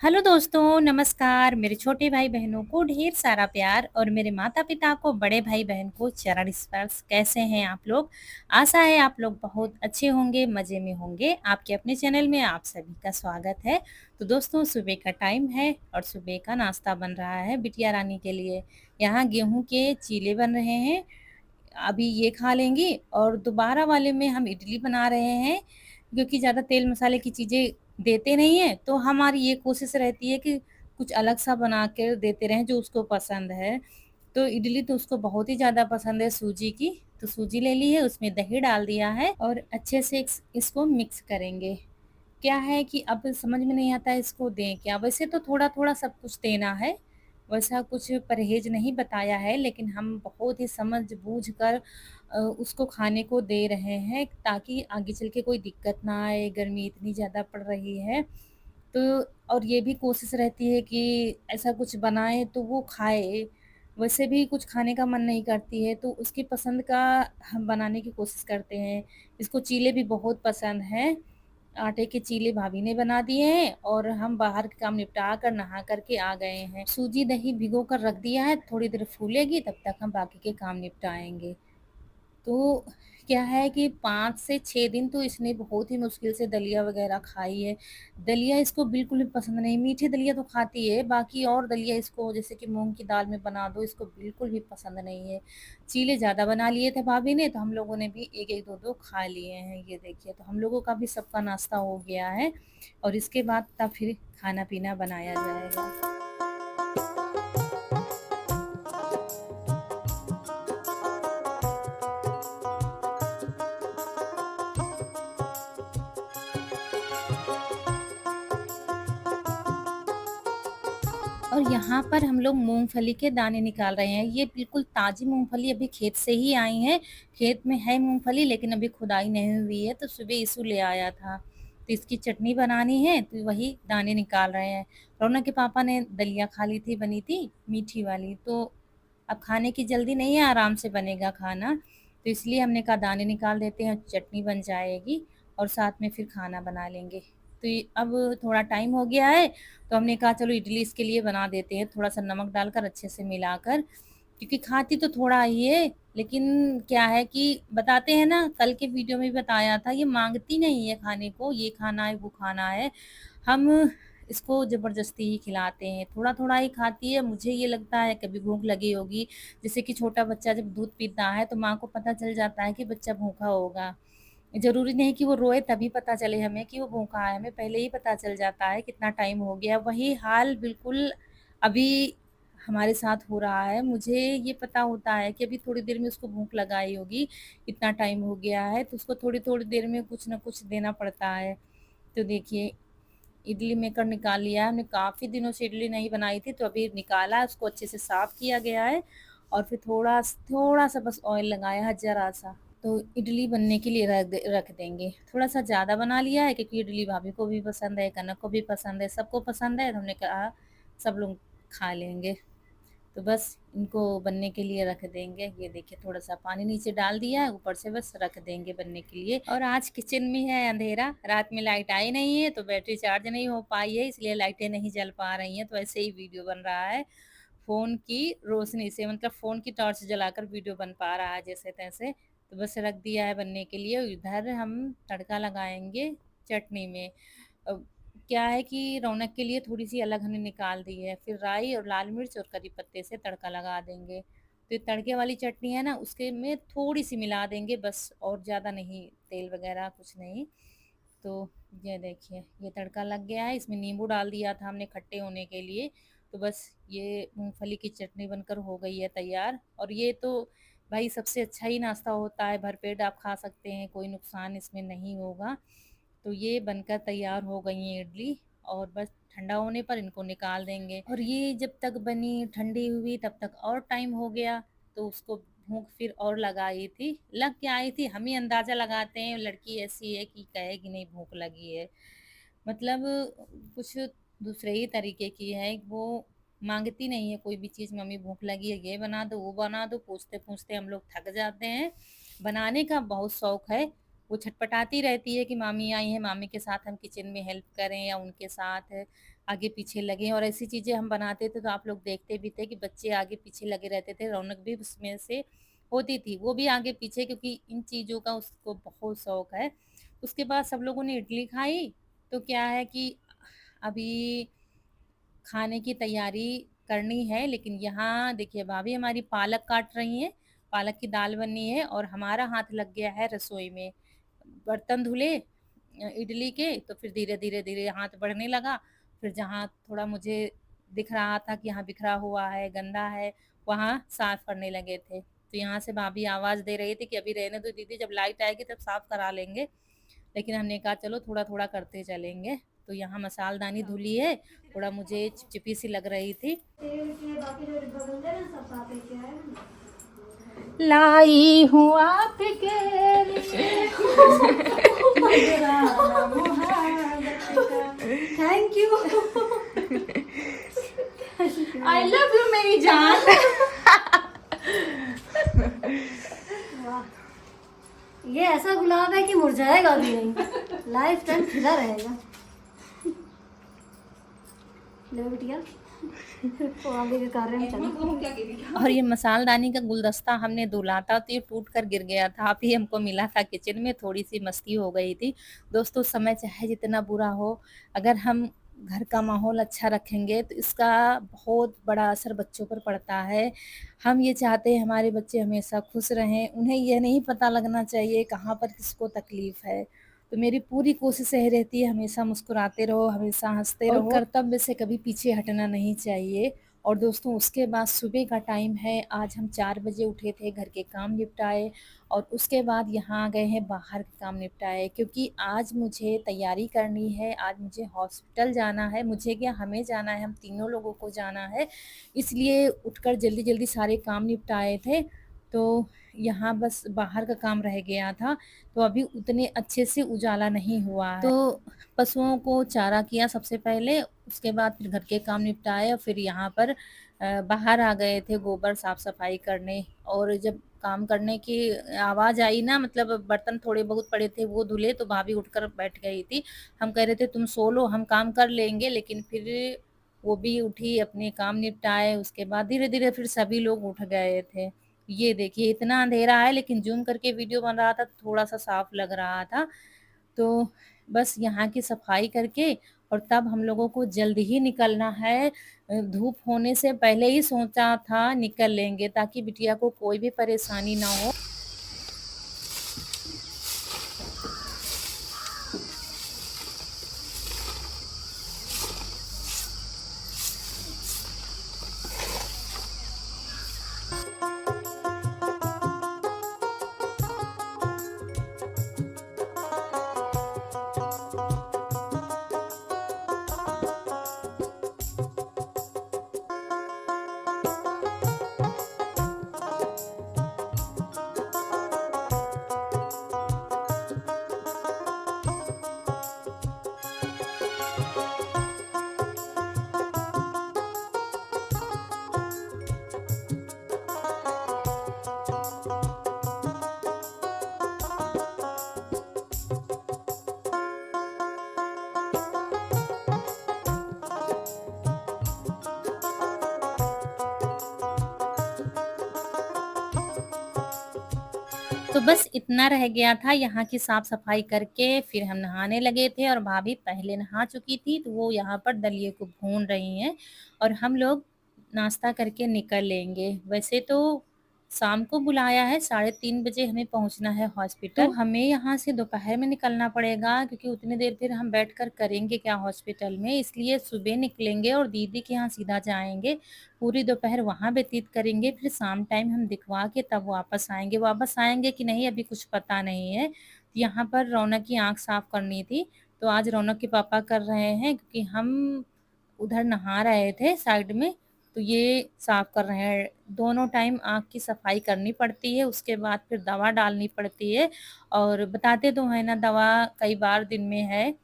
Hello दोस्तों, नमस्कार। मेरे छोटे भाई-बहनों को ढेर सारा प्यार और मेरे माता-पिता को, बड़े भाई-बहन को चरण स्पर्श। कैसे हैं आप लोग? आशा है आप लोग बहुत अच्छे होंगे, मज़े में होंगे। आपके अपने चैनल में आप सभी का स्वागत है। तो दोस्तों, सुबह का टाइम है और सुबह का नाश्ता बन रहा है बिटिया रानी के लिए। यहाँ गेहूँ के चीले बन रहे हैं। अभी ये खा लेंगी और दोबारा वाले में हम इडली बना रहे हैं, क्योंकि ज़्यादा तेल मसाले की चीज़ें देते नहीं हैं, तो हमारी ये कोशिश रहती है कि कुछ अलग सा बना के देते रहें जो उसको पसंद है। तो इडली तो उसको बहुत ही ज़्यादा पसंद है सूजी की, तो सूजी ले ली है, उसमें दही डाल दिया है और अच्छे से इसको मिक्स करेंगे। क्या है कि अब समझ में नहीं आता है इसको दें क्या? वैसे तो थोड़ा-थोड़ा सब कुछ देना है, वैसा कुछ परहेज़ नहीं बताया है, लेकिन हम बहुत ही समझ-बूझ कर उसको खाने को दे रहे हैं ताकि आगे चल के कोई दिक्कत ना आए, गर्मी इतनी ज़्यादा पड़ रही है। तो और ये भी कोशिश रहती है कि ऐसा कुछ बनाएँ तो वो खाए, वैसे भी कुछ खाने का मन नहीं करती है, तो उसकी पसंद का हम बनाने की कोशिश करते हैं। इसको चीले भी बहुत पसंद हैं। आटे के चीले भाभी ने बना दिए हैं और हम बाहर के काम निपटा कर नहा कर के आ गए हैं। सूजी दही भिगो कर रख दिया है, थोड़ी देर फूलेगी तब तक हम बाकी के काम निपटाएँगे। तो क्या है कि 5 से 6 दिन तो इसने बहुत ही मुश्किल से दलिया वग़ैरह खाई है। दलिया इसको बिल्कुल भी पसंद नहीं, मीठी दलिया तो खाती है, बाकी और दलिया इसको जैसे कि मूँग की दाल में बना दो, इसको बिल्कुल भी पसंद नहीं है। चीले ज़्यादा बना लिए थे भाभी ने, तो हम लोगों ने भी 1-1, 2-2 खा लिए हैं, ये देखिए। तो हम लोगों का भी सबका नाश्ता हो गया है और इसके बाद तब फिर खाना-पीना बनाया जाएगा। और यहाँ पर हम लोग मूँगफली के दाने निकाल रहे हैं। ये बिल्कुल ताज़ी मूँगफली अभी खेत से ही आई हैं। खेत में है मूँगफली लेकिन अभी खुदाई नहीं हुई है, तो सुबह इशू ले आया था। तो इसकी चटनी बनानी है, तो वही दाने निकाल रहे हैं। रौनक के पापा ने दलिया खा ली थी, बनी थी मीठी वाली, तो अब खाने की जल्दी नहीं है, आराम से बनेगा खाना। तो इसलिए हमने कहा दाने निकाल देते हैं, चटनी बन जाएगी और साथ में फिर खाना बना लेंगे। तो ये अब थोड़ा टाइम हो गया है, तो हमने कहा चलो इडली इसके लिए बना देते हैं, थोड़ा-सा नमक डालकर अच्छे से मिलाकर, क्योंकि खाती तो थोड़ा ही है, लेकिन क्या है कि बताते हैं ना, कल के वीडियो में भी बताया था, ये माँगती नहीं है खाने को, ये खाना है, वो खाना है। हम इसको ज़बरदस्ती ही खिलाते हैं, थोड़ा-थोड़ा ही खाती है, मुझे ये लगता है कभी भूख लगी होगी, जैसे कि छोटा बच्चा जब दूध पीता है, तो माँ को पता चल जाता है कि बच्चा भूखा होगा। ज़रूरी नहीं कि वो रोए तभी पता चले हमें कि वो भूखा है, हमें पहले ही पता चल जाता है कितना टाइम हो गया। वही हाल बिल्कुल अभी हमारे साथ हो रहा है। मुझे ये पता होता है कि अभी थोड़ी देर में उसको भूख लग आई होगी, इतना टाइम हो गया है, तो उसको थोड़ी-थोड़ी देर में कुछ न कुछ देना पड़ता है। तो देखिए, इडली मेकर निकाल लिया है, हमने काफ़ी दिनों से इडली नहीं बनाई थी, तो अभी निकाला, उसको अच्छे से साफ़ किया गया है और फिर थोड़ा-सा बस ऑयल लगाया है, ज़रा-सा। तो इडली बनने के लिए रख देंगे। थोड़ा-सा ज़्यादा बना लिया है क्योंकि इडली भाभी को भी पसंद है, कनक को भी पसंद है, सबको पसंद है, तो हमने कहा सब लोग खा लेंगे। तो बस इनको बनने के लिए रख देंगे। ये देखिए थोड़ा-सा पानी नीचे डाल दिया है, ऊपर से बस रख देंगे बनने के लिए। और आज किचन में है अंधेरा, रात में लाइट आई नहीं है, तो बैटरी चार्ज नहीं हो पाई है, इसलिए लाइटें नहीं जल पा रही हैं, तो ऐसे ही वीडियो बन रहा है। फ़ोन की रोशनी से, मतलब फ़ोन की टॉर्च जलाकर वीडियो बन पा रहा है जैसे-तैसे। तो बस रख दिया है बनने के लिए, इधर हम तड़का लगाएँगे चटनी में। अ, क्या है कि रौनक के लिए थोड़ी-सी अलग हमने निकाल दी है, फिर राई और लाल मिर्च और करी पत्ते से तड़का लगा देंगे। तो ये तड़के वाली चटनी है ना, उसके में थोड़ी-सी मिला देंगे बस, और ज़्यादा नहीं, तेल वगैरह कुछ नहीं। तो ये देखिए, ये तड़का लग गया है, इसमें नींबू डाल दिया था हमने खट्टे होने के लिए। तो बस ये मूँगफली की चटनी बनकर हो गई है तैयार। और ये तो भाई सबसे अच्छा ही नाश्ता होता है, भरपेट आप खा सकते हैं, कोई नुकसान इसमें नहीं होगा। तो ये बनकर तैयार हो गई हैं इडली और बस ठंडा होने पर इनको निकाल देंगे। और ये जब तक बनी, ठंडी हुई, तब तक और टाइम हो गया, तो उसको भूख फिर और लग आई थी। लग क्या आई थी, हम ही अंदाज़ा लगाते हैं, लड़की ऐसी है कि कहेगी नहीं भूख लगी है। मतलब कुछ दूसरे ही तरीके की है, वो माँगती नहीं है कोई भी चीज़, मम्मी भूख लगी है, ये बना दो, वो बना दो, पूछते-पूछते हम लोग थक जाते हैं। बनाने का बहुत शौक है, वो छटपटाती रहती है कि मामी आई हैं, मामी के साथ हम किचन में हेल्प करें या उनके साथ आगे पीछे लगे, और ऐसी चीज़ें हम बनाते थे तो आप लोग देखते भी थे कि बच्चे आगे पीछे लगे रहते थे, रौनक भी उसमें से होती थी। वो भी आगे पीछे, क्योंकि इन चीज़ों का उसको बहुत शौक है। उसके बाद सब लोगों ने इडली खाई, तो क्या है कि अभी खाने की तैयारी करनी है, लेकिन यहाँ देखिए भाभी हमारी पालक काट रही हैं, पालक की दाल बननी है और हमारा हाथ लग गया है रसोई में। बर्तन धुले इडली के, तो फिर धीरे-धीरे हाथ बढ़ने लगा। फिर जहाँ थोड़ा मुझे दिख रहा था कि यहाँ बिखरा हुआ है, गंदा है, वहाँ साफ करने लगे थे। तो यहाँ से भाभी आवाज़ दे रही थी कि अभी रहने दो दीदी, जब लाइट आएगी तब साफ करा लेंगे। लेकिन हमने कहा चलो थोड़ा-थोड़ा करते चलेंगे। तो यहाँ मसालदानी धुली है, थोड़ा मुझे चिपचिपी सी लग रही थी। तेल के बाकी जो डिब्बा बनते हैं ना सब साथ लेके आए हैं। लाई हूँ आपके लिए नजराना मोहब्बत का। Thank you. I love you मेरी जान। वाह, ये ऐसा गुलाब है कि मुरझाएगा भी नहीं, लाइफ टाइम खिला रहेगा। ले बिटिया, वो आगे के कार्य में चलो। और ये मसालदानी का गुलदस्ता हमने धुला था तो ये टूट कर गिर गया था, अभी हमको मिला था किचन में, थोड़ी सी मस्ती हो गई थी। दोस्तों समय चाहे जितना बुरा हो, अगर हम घर का माहौल अच्छा रखेंगे तो इसका बहुत बड़ा असर बच्चों पर पड़ता है। हम ये चाहते हैं हमारे बच्चे हमेशा खुश रहें, उन्हें ये नहीं पता लगना चाहिए कहाँ पर किसको तकलीफ है। तो मेरी पूरी कोशिश यही रहती है हमेशा मुस्कुराते रहो, हमेशा हंसते रहो, और कर्तव्य से कभी पीछे हटना नहीं चाहिए। और दोस्तों उसके बाद सुबह का टाइम है, आज हम 4 बजे उठे थे, घर के काम निपटाए और उसके बाद यहाँ आ गए हैं बाहर के काम निपटाए, क्योंकि आज मुझे तैयारी करनी है, आज मुझे हॉस्पिटल जाना है, मुझे क्या हमें जाना है, हम तीनों लोगों को जाना है। इसलिए उठकर जल्दी-जल्दी सारे काम निपटाए थे, तो यहाँ बस बाहर का काम रह गया था, तो अभी उतने अच्छे से उजाला नहीं हुआ है। तो पशुओं को चारा किया सबसे पहले, उसके बाद फिर घर के काम निपटाए और फिर यहाँ पर बाहर आ गए थे गोबर साफ-सफाई करने। और जब काम करने की आवाज़ आई ना, मतलब बर्तन थोड़े बहुत पड़े थे वो धुले, तो भाभी उठकर बैठ गई थी। हम कह रहे थे तुम सो लो, हम काम कर लेंगे, लेकिन फिर वो भी उठी, अपने काम निपटाए, उसके बाद धीरे-धीरे फिर सभी लोग उठ गए थे। ये देखिए इतना अंधेरा है, लेकिन ज़ूम करके वीडियो बन रहा था तो थोड़ा-सा साफ लग रहा था। तो बस यहाँ की सफाई करके और तब हम लोगों को जल्द ही निकलना है। धूप होने से पहले ही सोचा था निकल लेंगे, ताकि बिटिया को कोई भी परेशानी ना हो। तो बस इतना रह गया था, यहाँ की साफ-सफाई करके फिर हम नहाने लगे थे, और भाभी पहले नहा चुकी थी, तो वो यहाँ पर दलिये को भून रही हैं और हम लोग नाश्ता करके निकल लेंगे। वैसे तो शाम को बुलाया है, 3:30 बजे हमें पहुँचना है हॉस्पिटल। तो हमें यहाँ से दोपहर में निकलना पड़ेगा, क्योंकि उतनी देर फिर हम बैठकर करेंगे क्या हॉस्पिटल में, इसलिए सुबह निकलेंगे और दीदी के यहाँ सीधा जाएँगे। पूरी दोपहर वहाँ व्यतीत करेंगे, फिर शाम टाइम हम दिखवा के तब वापस आएँगे। वापस आएँगे कि नहीं अभी कुछ पता नहीं है। यहाँ पर रौनक की आँख साफ करनी थी, तो आज रौनक के पापा कर रहे हैं, क्योंकि हम उधर नहा रहे थे साइड में, तो ये साफ कर रहे हैं। दोनों टाइम आँख की सफाई करनी पड़ती है, उसके बाद फिर दवा डालनी पड़ती है, और बताते तो हैं ना दवा कई बार दिन में है।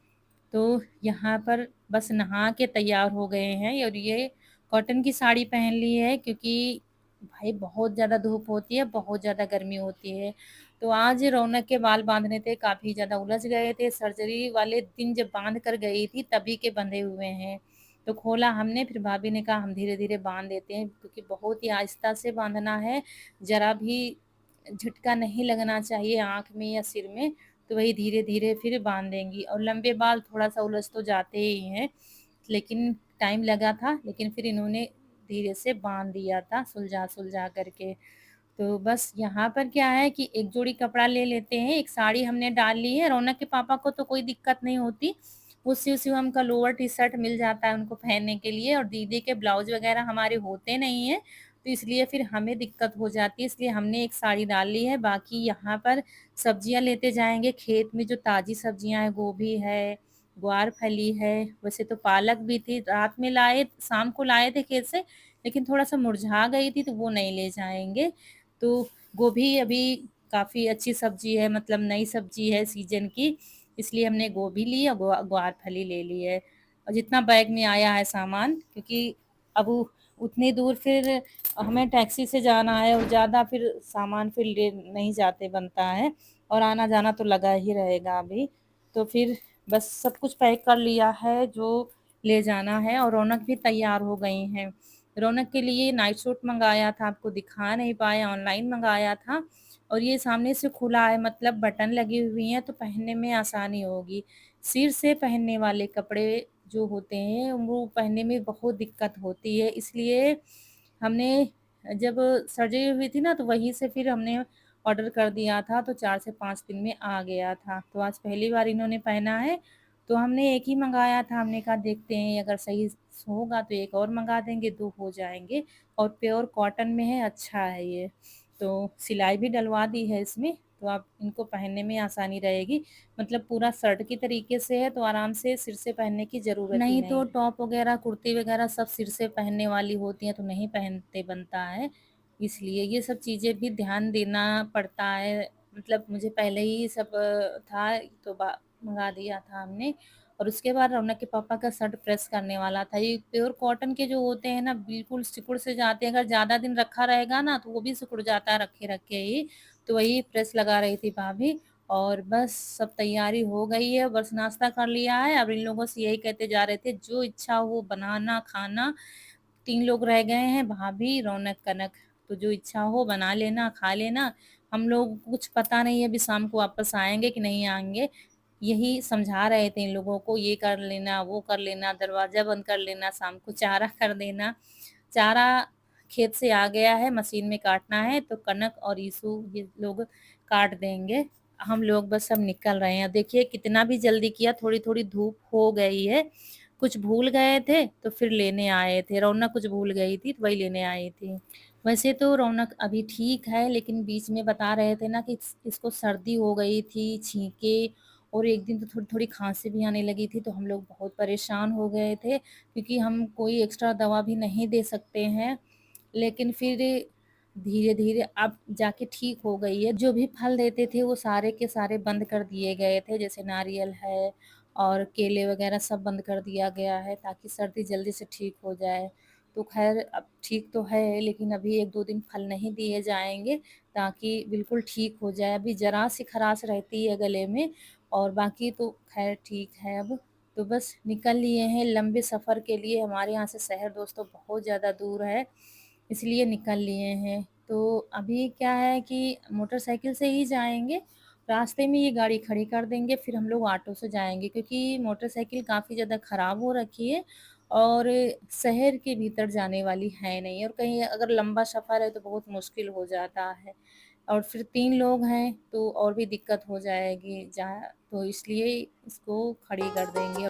तो यहाँ पर बस नहा के तैयार हो गए हैं, और ये कॉटन की साड़ी पहन ली है, क्योंकि भाई बहुत ज़्यादा धूप होती है, बहुत ज़्यादा गर्मी होती है। तो आज रौनक के बाल बाँधने थे, काफ़ी ज़्यादा उलझ गए थे, सर्जरी वाले दिन जब बाँध कर गई थी तभी के बंधे हुए हैं। तो खोला हमने, फिर भाभी ने कहा हम धीरे-धीरे बाँध देते हैं क्योंकि बहुत ही आहिस्ता से बाँधना है, ज़रा भी झटका नहीं लगना चाहिए आँख में या सिर में, तो वही धीरे-धीरे फिर बाँधेंगी। और लंबे बाल थोड़ा-सा उलझ तो जाते ही हैं, लेकिन टाइम लगा था, लेकिन फिर इन्होंने धीरे से बाँध दिया था सुलझा-सुलझा करके। तो बस यहाँ पर क्या है कि एक जोड़ी कपड़ा ले लेते हैं, एक साड़ी हमने डाल ली है, रौनक के पापा को तो कोई दिक्कत नहीं होती, वो शिव-शिवम का लोअर टी-शर्ट मिल जाता है उनको पहनने के लिए, और दीदी के ब्लाउज़ वगैरह हमारे होते नहीं हैं, तो इसलिए फिर हमें दिक्कत हो जाती है, इसलिए हमने एक साड़ी डाल ली है। बाकी यहाँ पर सब्जियाँ लेते जाएँगे, खेत में जो ताज़ी सब्जियाँ हैं, गोभी है, ग्वार फली है, वैसे तो पालक भी थी, रात में लाए शाम को लाए थे खेत से, लेकिन थोड़ा-सा मुरझा गई थी, तो वो नहीं ले जाएँगे। तो गोभी अभी काफ़ी अच्छी सब्ज़ी है, मतलब नई सब्ज़ी है सीज़न की, इसलिए हमने गोभी ली और ग्वारफली ले ली है। और जितना बैग में आया है सामान, क्योंकि अब उतनी दूर फिर हमें टैक्सी से जाना है और ज़्यादा फिर सामान फिर ले नहीं जाते बनता है, और आना-जाना तो लगा ही रहेगा अभी। तो फिर बस सब कुछ पैक कर लिया है जो ले जाना है, और रौनक भी तैयार हो गई हैं। रौनक के लिए नाइट सूट मँगाया था, आपको दिखा नहीं पाए, ऑनलाइन मँगाया था, और ये सामने से खुला है, मतलब बटन लगी हुई हैं तो पहनने में आसानी होगी। सिर से पहनने वाले कपड़े जो होते हैं वो पहनने में बहुत दिक्कत होती है, इसलिए हमने जब सर्जरी हुई थी ना, तो वहीं से फिर हमने ऑर्डर कर दिया था, तो 4 से 5 दिन में आ गया था। तो आज पहली बार इन्होंने पहना है, तो हमने एक ही मँगाया था, हमने कहा देखते हैं अगर सही होगा तो एक और मँगा देंगे, 2 हो जाएँगे, और प्योर कॉटन में है, अच्छा है ये। तो सिलाई भी डलवा दी है इसमें, तो आप इनको पहनने में आसानी रहेगी, मतलब पूरा शर्ट की तरीके से है, तो आराम से सिर से पहनने की ज़रूरत ही नहीं तो टॉप वगैरह, कुर्ती वगैरह सब सिर से पहनने वाली होती हैं, तो नहीं पहनते बनता है, इसलिए ये सब चीज़ें भी ध्यान देना पड़ता है। मतलब मुझे पहले ही सब था, तो बा मँगा दिया था हमने, और उसके बाद रौनक के पापा का शर्ट प्रेस करने वाला था। ये प्योर कॉटन के जो होते हैं ना, बिल्कुल सिकुड़ से जाते हैं, अगर ज़्यादा दिन रखा रहेगा ना, तो वो भी सिकुड़ जाता है रखे-रखे ही। तो वही प्रेस लगा रही थी भाभी, और बस सब तैयारी हो गई है, बस नाश्ता कर लिया है। अब इन लोगों से यही कहते जा रहे थे, जो इच्छा हो बनाना, खाना। 3 लोग रह गए हैं, भाभी, रौनक, कनक, तो जो इच्छा हो बना लेना, खा लेना। हम लोग को कुछ पता नहीं है अभी शाम को वापस आएँगे कि नहीं आएँगे। यही समझा रहे थे इन लोगों को, ये कर लेना, वो कर लेना, दरवाज़ा बंद कर लेना, शाम को चारा कर देना। चारा खेत से आ गया है, मशीन में काटना है, तो कनक और ईशु ये लोग काट देंगे। हम लोग बस अब निकल रहे हैं। देखिए कितना भी जल्दी किया, थोड़ी-थोड़ी धूप हो गई है। कुछ भूल गए थे, तो फिर लेने आए थे। रौनक कुछ भूल गई थी, तो वही लेने आई थी। वैसे तो रौनक अभी ठीक है, लेकिन बीच में बता रहे थे ना कि इसको सर्दी हो गई थी, छींके, और एक दिन तो थोड़ी-थोड़ी खाँसी भी आने लगी थी, तो हम लोग बहुत परेशान हो गए थे, क्योंकि हम कोई एक्स्ट्रा दवा भी नहीं दे सकते हैं। लेकिन फिर धीरे-धीरे अब जाके ठीक हो गई है। जो भी फल देते थे वो सारे के सारे बंद कर दिए गए थे, जैसे नारियल है और केले वगैरह सब बंद कर दिया गया है, ताकि सर्दी जल्दी से ठीक हो जाए। तो ख़ैर अब ठीक तो है, लेकिन अभी 1-2 दिन फल नहीं दिए जाएँगे, ताकि बिल्कुल ठीक हो जाए। अभी ज़रा-सी खराश रहती है गले में, और बाकी तो ख़ैर ठीक है अब। तो बस निकल लिए हैं लंबे सफ़र के लिए। हमारे यहाँ से शहर दोस्तों बहुत ज़्यादा दूर है, इसलिए निकल लिए हैं। तो अभी क्या है कि मोटरसाइकिल से ही जाएँगे, रास्ते में ये गाड़ी खड़ी कर देंगे, फिर हम लोग ऑटो से जाएँगे, क्योंकि मोटरसाइकिल काफ़ी ज़्यादा ख़राब हो रखी है, और शहर के भीतर जाने वाली है नहीं, और कहीं अगर लंबा सफ़र है तो बहुत मुश्किल हो जाता है, और फिर 3 लोग हैं तो और भी दिक्कत हो जाएगी, तो इसलिए इसको खड़ी कर देंगे।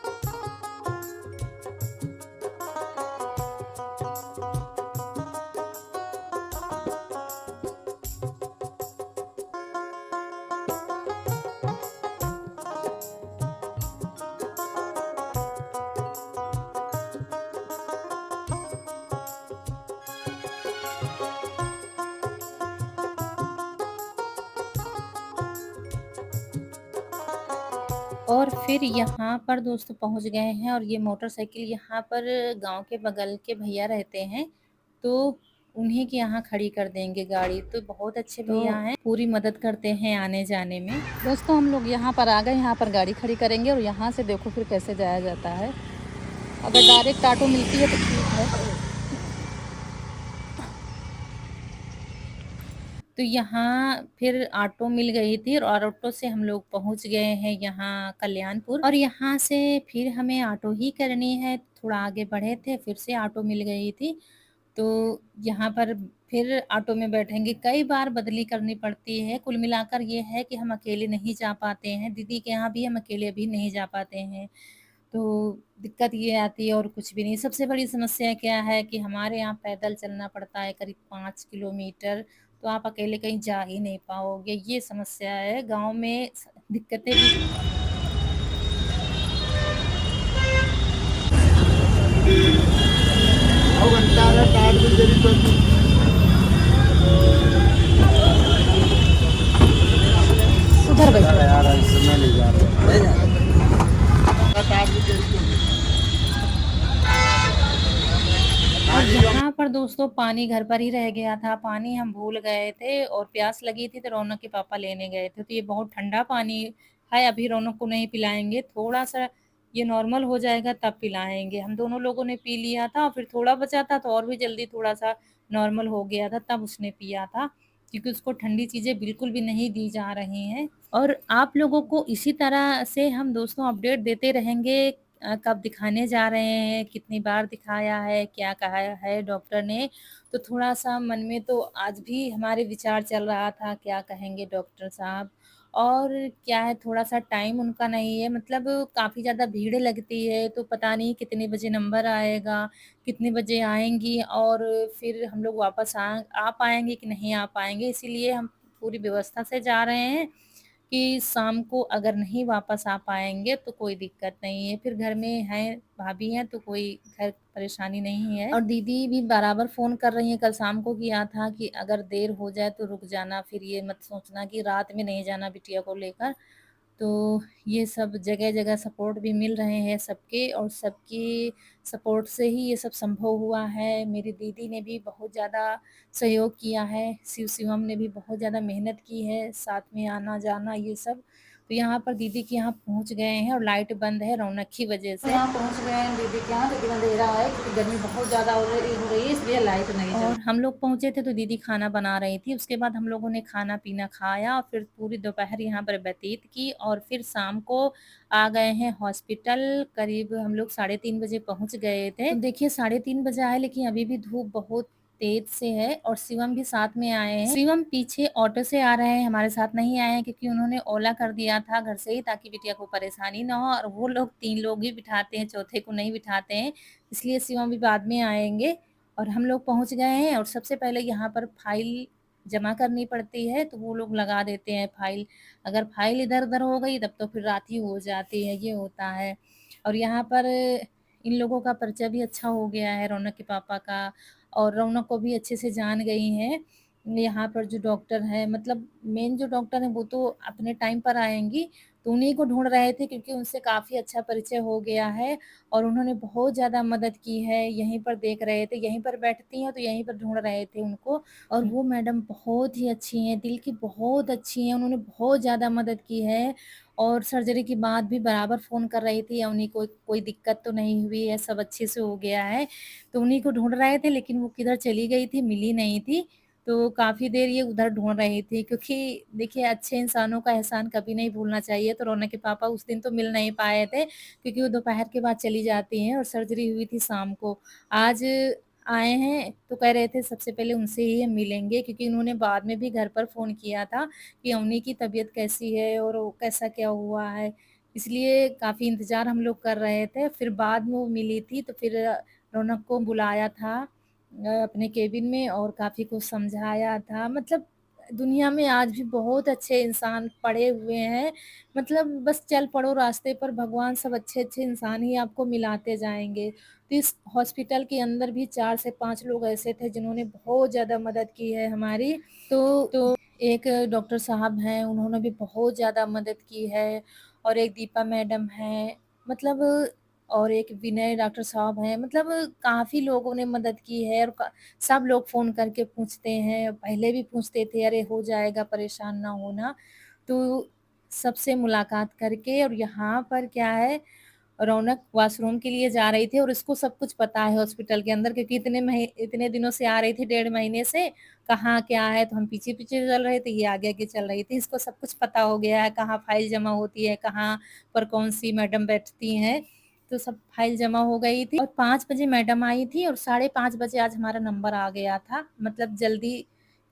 और फिर यहाँ पर दोस्तों पहुँच गए हैं, और ये मोटरसाइकिल यहाँ पर गाँव के बगल के भैया रहते हैं, तो उन्हीं के यहाँ खड़ी कर देंगे गाड़ी। तो बहुत अच्छे भैया हैं, पूरी मदद करते हैं आने-जाने में। दोस्तों हम लोग यहाँ पर आ गए, यहाँ पर गाड़ी खड़ी करेंगे और यहाँ से देखो फिर कैसे जाया जाता है। अगर डायरेक्ट ऑटो मिलती है तो ठीक है। तो यहाँ फिर ऑटो मिल गई थी और ऑटो से हम लोग पहुँच गए हैं यहाँ कल्याणपुर, और यहाँ से फिर हमें ऑटो ही करनी है। थोड़ा आगे बढ़े थे, फिर से ऑटो मिल गई थी। तो यहाँ पर फिर ऑटो में बैठेंगे, कई बार बदली करनी पड़ती है। कुल मिलाकर ये है कि हम अकेले नहीं जा पाते हैं, दीदी के यहाँ भी हम अकेले भी नहीं जा पाते हैं। तो दिक्कत ये आती है और कुछ भी नहीं। सबसे बड़ी समस्या क्या है कि हमारे यहाँ पैदल चलना पड़ता है करीब 5 किलोमीटर, तो आप अकेले कहीं जा ही नहीं पाओगे, ये समस्या है। गाँव में दिक्कतें भी उधर बैठो यार, इसमें नहीं जा रहे। और यहाँ पर दोस्तों पानी घर पर ही रह गया था, पानी हम भूल गए थे और प्यास लगी थी तो रौनक के पापा लेने गए थे। तो ये बहुत ठंडा पानी है, अभी रौनक को नहीं पिलाएंगे, थोड़ा सा ये नॉर्मल हो जाएगा तब पिलाएंगे। हम दोनों लोगों ने पी लिया था और फिर थोड़ा बचा था तो और भी जल्दी थोड़ा सा नॉर्मल हो गया था, तब उसने पिया था, क्योंकि उसको ठंडी चीजें बिल्कुल भी नहीं दी जा रही हैं। और आप लोगों को इसी तरह से हम दोस्तों अपडेट देते रहेंगे, कब दिखाने जा रहे हैं, कितनी बार दिखाया है, क्या कहा है डॉक्टर ने। तो थोड़ा-सा मन में तो आज भी हमारे विचार चल रहा था, क्या कहेंगे डॉक्टर साहब। और क्या है, थोड़ा-सा टाइम उनका नहीं है, मतलब काफ़ी ज़्यादा भीड़ लगती है, तो पता नहीं कितने बजे नंबर आएगा, कितने बजे आएँगी और फिर हम लोग वापस आ पाएँगे कि नहीं आ पाएँगे। इसीलिए हम पूरी व्यवस्था से जा रहे हैं कि शाम को अगर नहीं वापस आ पाएँगे तो कोई दिक्कत नहीं है। फिर घर में हैं, भाभी हैं तो कोई खैर परेशानी नहीं है। और दीदी भी बराबर फ़ोन कर रही हैं, कल शाम को किया था कि अगर देर हो जाए तो रुक जाना, फिर ये मत सोचना कि रात में नहीं जाना बिटिया को लेकर। तो ये सब जगह-जगह सपोर्ट भी मिल रहे हैं सबके, और सबकी सपोर्ट से ही ये सब संभव हुआ है। मेरी दीदी ने भी बहुत ज़्यादा सहयोग किया है, शिवम ने भी बहुत ज़्यादा मेहनत की है, साथ में आना-जाना ये सब। तो यहाँ पर दीदी के यहाँ पहुँच गए हैं और लाइट बंद है रौनक की वजह से। यहाँ पहुँच गए हैं दीदी के यहाँ, लेकिन अंधेरा है क्योंकि गर्मी बहुत ज़्यादा हो रही है, इसलिए लाइट नहीं चल। और हम लोग पहुँचे थे तो दीदी खाना बना रही थी, उसके बाद हम लोगों ने खाना-पीना खाया और फिर पूरी दोपहर यहाँ पर व्यतीत की और फिर शाम को आ गए हैं हॉस्पिटल। करीब हम लोग 3:30 बजे पहुँच गए थे। तो देखिए 3:30 बजे आए, लेकिन अभी भी धूप बहुत तेज से है और शिवम भी साथ में आए हैं। शिवम पीछे ऑटो से आ रहे हैं, हमारे साथ नहीं आए हैं क्योंकि उन्होंने ओला कर दिया था घर से ही, ताकि बिटिया को परेशानी ना हो, और वो लोग 3 लोग ही बिठाते हैं, चौथे को नहीं बिठाते हैं, इसलिए शिवम भी बाद में आएँगे। और हम लोग पहुँच गए हैं और सबसे पहले यहाँ पर फाइल जमा करनी पड़ती है, तो वो लोग लगा देते हैं फाइल। अगर फाइल इधर-उधर हो गई तब तो फिर रात ही हो जाती है, ये होता है। और यहाँ पर इन लोगों का परिचय भी अच्छा हो गया है, रौनक के पापा का, और रौनक को भी अच्छे से जान गई हैं। यहाँ पर जो डॉक्टर हैं, मतलब मेन जो डॉक्टर हैं वो तो अपने टाइम पर आएँगी, तो उन्हीं को ढूँढ रहे थे क्योंकि उनसे काफ़ी अच्छा परिचय हो गया है और उन्होंने बहुत ज़्यादा मदद की है। यहीं पर देख रहे थे, यहीं पर बैठती हैं तो यहीं पर ढूँढ रहे थे उनको, और वो मैडम बहुत ही अच्छी हैं, दिल की बहुत अच्छी हैं, उन्होंने बहुत ज़्यादा मदद की है। और सर्जरी के बाद भी बराबर फ़ोन कर रही थी, उन्हीं को कोई दिक्कत तो नहीं हुई है, सब अच्छे से हो गया है। तो उन्हीं को ढूँढ रहे थे, लेकिन वो किधर चली गई थी, मिली नहीं थी। तो काफ़ी देर ये उधर ढूँढ रही थी, क्योंकि देखिए अच्छे इंसानों का एहसान कभी नहीं भूलना चाहिए। तो रौनक के पापा उस दिन तो मिल नहीं पाए थे, क्योंकि वो दोपहर के बाद चली जाती हैं और सर्जरी हुई थी शाम को। आज आए हैं तो कह रहे थे सबसे पहले उनसे ही हम मिलेंगे, क्योंकि उन्होंने बाद में भी घर पर फ़ोन किया था कि अवनी की तबीयत कैसी है और वो कैसा क्या हुआ है। इसलिए काफ़ी इंतज़ार हम लोग कर रहे थे। फिर बाद में वो मिली थी तो फिर रौनक को बुलाया था अपने केबिन में और काफ़ी कुछ समझाया था। मतलब दुनिया में आज भी बहुत अच्छे इंसान पड़े हुए हैं। मतलब बस चल पड़ो रास्ते पर, भगवान सब अच्छे-अच्छे इंसान ही आपको मिलाते जाएँगे। तो इस हॉस्पिटल के अंदर भी 4 से 5 लोग ऐसे थे जिन्होंने बहुत ज़्यादा मदद की है हमारी। तो एक डॉक्टर साहब हैं, उन्होंने भी बहुत ज़्यादा मदद की है, और एक दीपा मैडम हैं, मतलब और एक विनय डॉक्टर साहब हैं, मतलब काफ़ी लोगों ने मदद की है। और क सब लोग फ़ोन करके पूछते हैं, पहले भी पूछते थे, "अरे हो जाएगा, परेशान ना होना।" तो सबसे मुलाकात करके, और यहाँ पर क्या है, रौनक वॉशरूम के लिए जा रही थी और इसको सब कुछ पता है हॉस्पिटल के अंदर, क्योंकि इतने दिनों से आ रही थी, 1.5 महीने से, कहाँ क्या है, तो हम पीछे-पीछे चल रहे थे, ये आगे-आगे चल रही थी। इसको सब कुछ पता हो गया है, कहाँ फाइल जमा होती है, कहाँ पर कौन-सी मैडम बैठती हैं, तो सब फाइल जमा हो गई थी और 5 बजे मैडम आई थी और 5:30 बजे आज हमारा नंबर आ गया था। मतलब जल्दी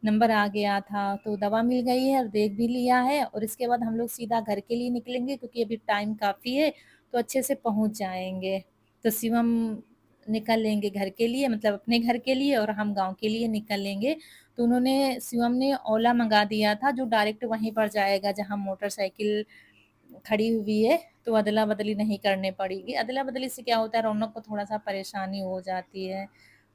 नंबर आ गया था, तो दवा मिल गई है और देख भी लिया है और इसके बाद हम लोग सीधा घर के लिए निकलेंगे, क्योंकि अभी टाइम काफ़ी है, तो अच्छे से पहुँच जाएँगे। तो शिवम निकल लेंगे घर के लिए, मतलब अपने घर के लिए, और हम गाँव के लिए निकल लेंगे। तो शिवम ने ओला मँगा दिया था, जो डायरेक्ट वहीं पर जाएगा जहाँ मोटरसाइकिल खड़ी हुई है, तो अदला-बदली नहीं करनी पड़ेगी। अदला-बदली से क्या होता है, रौनक को थोड़ा-सा परेशानी हो जाती है।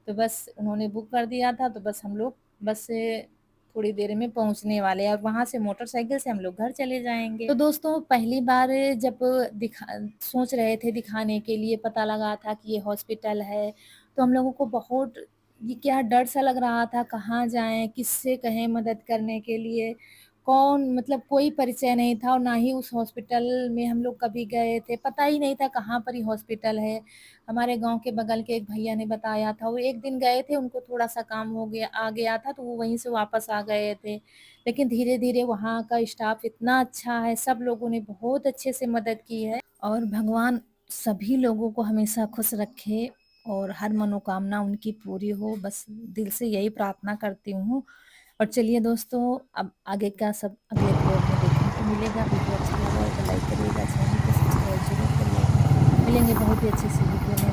तो बस उन्होंने बुक कर दिया था, तो बस हम लोग बस से थोड़ी देर में पहुँचने वाले हैं और वहाँ से मोटरसाइकिल से हम लोग घर चले जाएँगे। तो दोस्तों, पहली बार जब दिखा सोच रहे थे दिखाने के लिए, पता लगा था कि ये हॉस्पिटल है, तो हम लोगों को बहुत ये क्या डर सा लग रहा था, कहाँ जाएँ, किससे कहें मदद करने के लिए, कौन, मतलब कोई परिचय नहीं था और ना ही उस हॉस्पिटल में हम लोग कभी गए थे, पता ही नहीं था कहाँ पर ये हॉस्पिटल है। हमारे गाँव के बगल के एक भैया ने बताया था, वो एक दिन गए थे, उनको थोड़ा-सा काम आ गया था, तो वो वहीं से वापस आ गए थे। लेकिन धीरे-धीरे वहाँ का स्टाफ इतना अच्छा है, सब लोगों ने बहुत अच्छे से मदद की है और भगवान सभी लोगों को हमेशा खुश रखे और हर मनोकामना उनकी पूरी हो, बस दिल से यही प्रार्थना करती हूँ। और चलिए दोस्तों, अब आगे का सब अगले ब्लॉग में देखने को मिलेगा। वीडियो अच्छा लगा हो तो लाइक करिएगा, चैनल को सब्सक्राइब ज़रूर करिएगा। मिलेंगे बहुत ही अच्छी सी वीडियो में।